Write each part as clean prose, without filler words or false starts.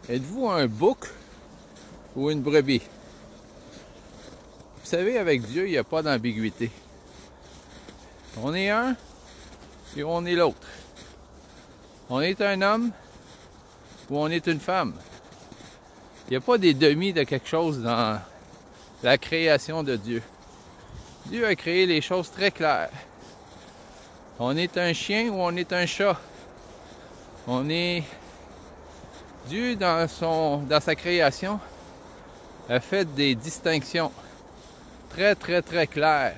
Êtes-vous un bouc ou une brebis? Vous savez, avec Dieu, il n'y a pas d'ambiguïté. On est un et on est l'autre. On est un homme ou on est une femme. Il n'y a pas des demi de quelque chose dans la création de Dieu. Dieu a créé les choses très claires. On est un chien ou on est un chat. On est... Dieu, dans sa création, a fait des distinctions très claires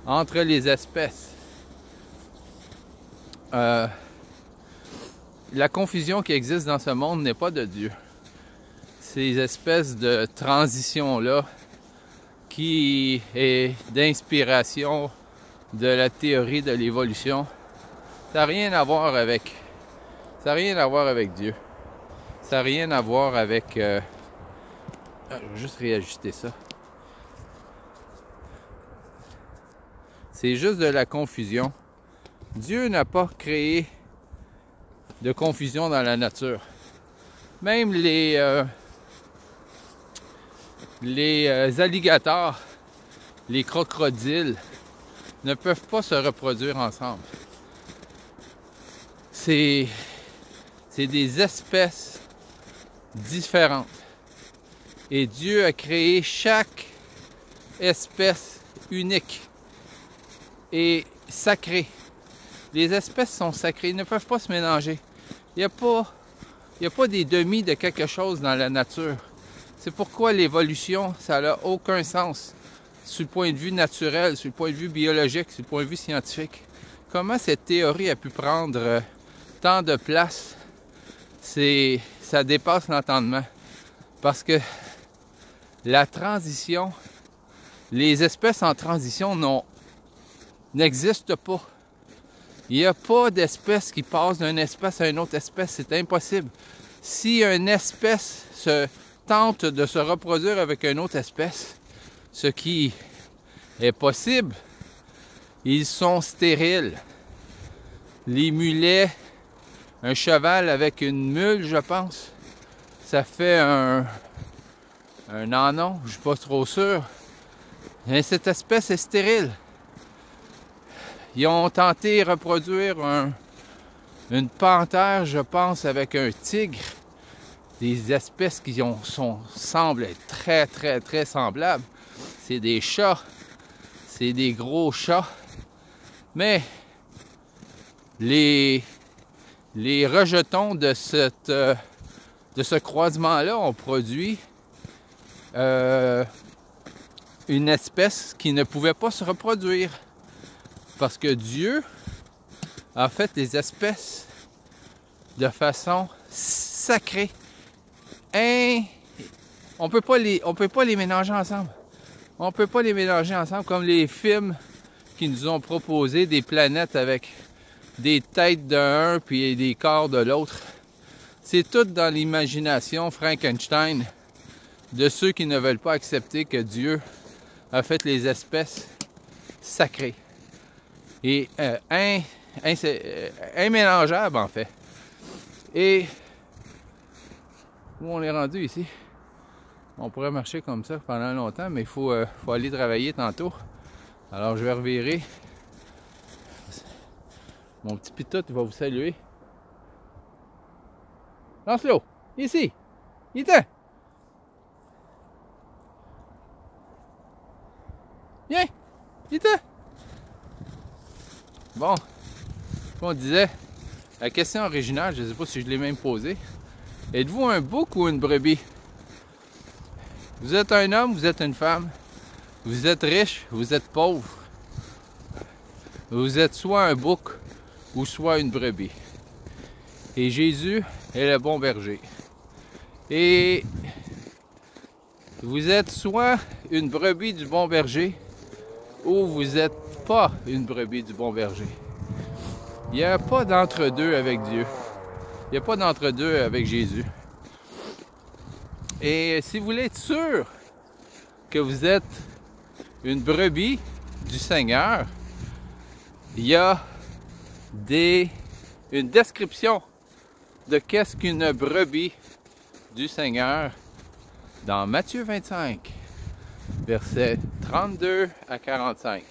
entre les espèces. La confusion qui existe dans ce monde n'est pas de Dieu. Ces espèces de transition-là qui est d'inspiration de la théorie de l'évolution, ça n'a rien à voir avec Dieu. Ça n'a rien à voir avec... je vais juste réajuster ça. C'est juste de la confusion. Dieu n'a pas créé de confusion dans la nature. Même les alligators, les crocodiles ne peuvent pas se reproduire ensemble. C'est des espèces différentes. Et Dieu a créé chaque espèce unique et sacrée. Les espèces sont sacrées, ils ne peuvent pas se mélanger. Il n'y a pas des demi de quelque chose dans la nature. C'est pourquoi l'évolution, ça n'a aucun sens sur le point de vue naturel, sur le point de vue biologique, sur le point de vue scientifique. Comment cette théorie a pu prendre tant de place, ça dépasse l'entendement. Parce que la transition, les espèces en transition n'existent pas. Il n'y a pas d'espèce qui passe d'une espèce à une autre espèce, c'est impossible. Si une espèce tente de se reproduire avec une autre espèce, ce qui est possible, ils sont stériles. Les mulets, un cheval avec une mule, je pense, ça fait un anon, je ne suis pas trop sûr. Mais cette espèce est stérile. Ils ont tenté de reproduire une panthère, je pense, avec un tigre. Des espèces qui semblent être très semblables. C'est des chats. C'est des gros chats. Mais les rejetons de ce croisement-là ont produit une espèce qui ne pouvait pas se reproduire. Parce que Dieu a fait les espèces de façon sacrée. On peut pas les mélanger ensemble. On peut pas les mélanger ensemble comme les films qui nous ont proposé des planètes avec des têtes d'un puis des corps de l'autre. C'est tout dans l'imagination Frankenstein de ceux qui ne veulent pas accepter que Dieu a fait les espèces sacrées. Et immélangeable en fait. Et où on est rendu ici? On pourrait marcher comme ça pendant longtemps, mais il faut aller travailler tantôt. Alors je vais revirer. Mon petit pitot va vous saluer. Lance-le! Ici! Il est! Viens! Il est! Bon, comme on disait, la question originale, je ne sais pas si je l'ai même posée. Êtes-vous un bouc ou une brebis? Vous êtes un homme, vous êtes une femme. Vous êtes riche, vous êtes pauvre. Vous êtes soit un bouc ou soit une brebis. Et Jésus est le bon berger. Et vous êtes soit une brebis du bon berger ou vous n'êtes pas une brebis du bon berger. Il n'y a pas d'entre-deux avec Dieu. Il n'y a pas d'entre-deux avec Jésus. Et si vous voulez être sûr que vous êtes une brebis du Seigneur, il y a une description de qu'est-ce qu'une brebis du Seigneur dans Matthieu 25, versets 32 à 45.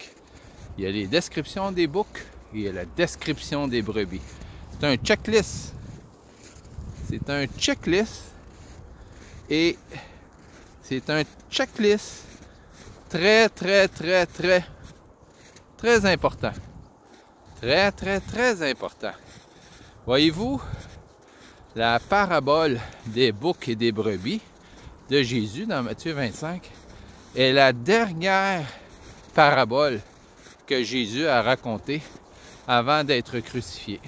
Il y a les descriptions des boucs et il y a la description des brebis. C'est un checklist. C'est un checklist et c'est un checklist très important. Très important. Voyez-vous, la parabole des boucs et des brebis de Jésus dans Matthieu 25 est la dernière parabole que Jésus a racontée avant d'être crucifié,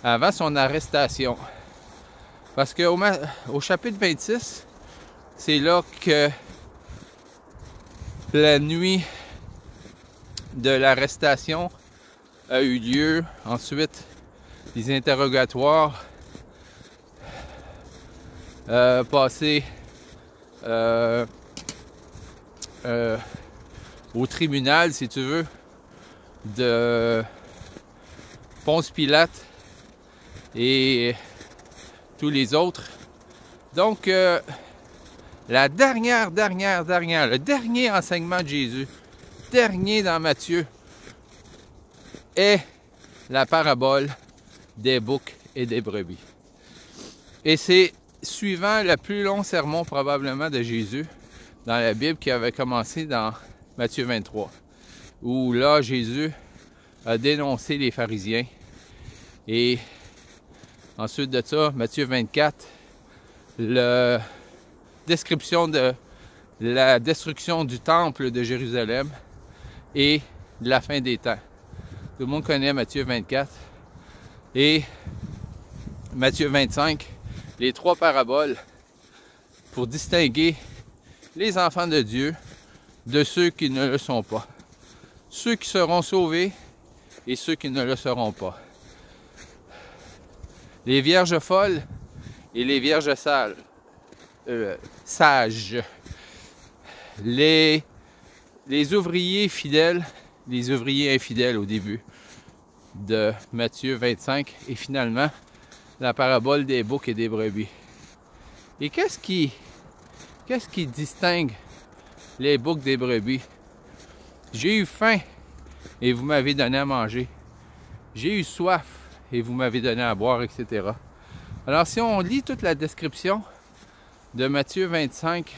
avant son arrestation. Parce qu'au chapitre 26, c'est là que la nuit de l'arrestation a eu lieu. Ensuite, les interrogatoires passés au tribunal, si tu veux, de Ponce Pilate et tous les autres. Donc, le dernier enseignement de Jésus, dernier dans Matthieu, est la parabole des boucs et des brebis. Et c'est suivant le plus long sermon probablement de Jésus dans la Bible qui avait commencé dans Matthieu 23, où là Jésus a dénoncé les pharisiens. Et ensuite de ça, Matthieu 24, la description de la destruction du temple de Jérusalem et de la fin des temps. Tout le monde connaît Matthieu 24 et Matthieu 25, les trois paraboles pour distinguer les enfants de Dieu de ceux qui ne le sont pas. Ceux qui seront sauvés et ceux qui ne le seront pas. Les vierges folles et les vierges sages. Les ouvriers fidèles, les ouvriers infidèles au début de Matthieu 25 et finalement la parabole des boucs et des brebis. Et qu'est-ce qui distingue les boucs des brebis? J'ai eu faim et vous m'avez donné à manger. J'ai eu soif et vous m'avez donné à boire, etc. Alors si on lit toute la description de Matthieu 25,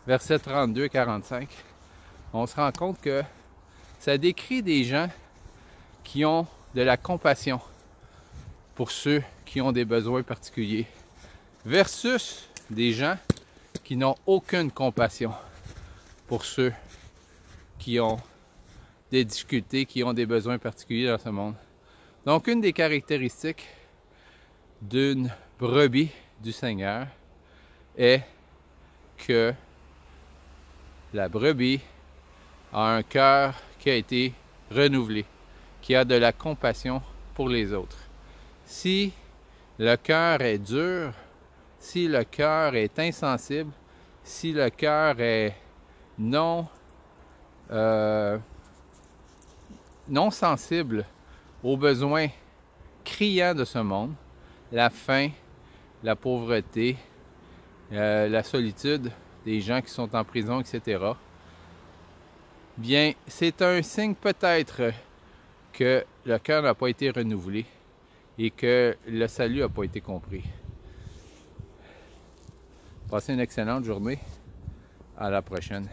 versets 32-45, on se rend compte que ça décrit des gens qui ont de la compassion pour ceux qui ont des besoins particuliers, versus des gens qui n'ont aucune compassion pour ceux qui ont des difficultés, qui ont des besoins particuliers dans ce monde. Donc, une des caractéristiques d'une brebis du Seigneur est que la brebis a un cœur qui a été renouvelé, qui a de la compassion pour les autres. Si le cœur est dur, si le cœur est insensible, si le cœur est non sensible aux besoins criants de ce monde, la faim, la pauvreté, la solitude des gens qui sont en prison, etc., bien, c'est un signe peut-être que le cœur n'a pas été renouvelé et que le salut n'a pas été compris. Passez une excellente journée. À la prochaine.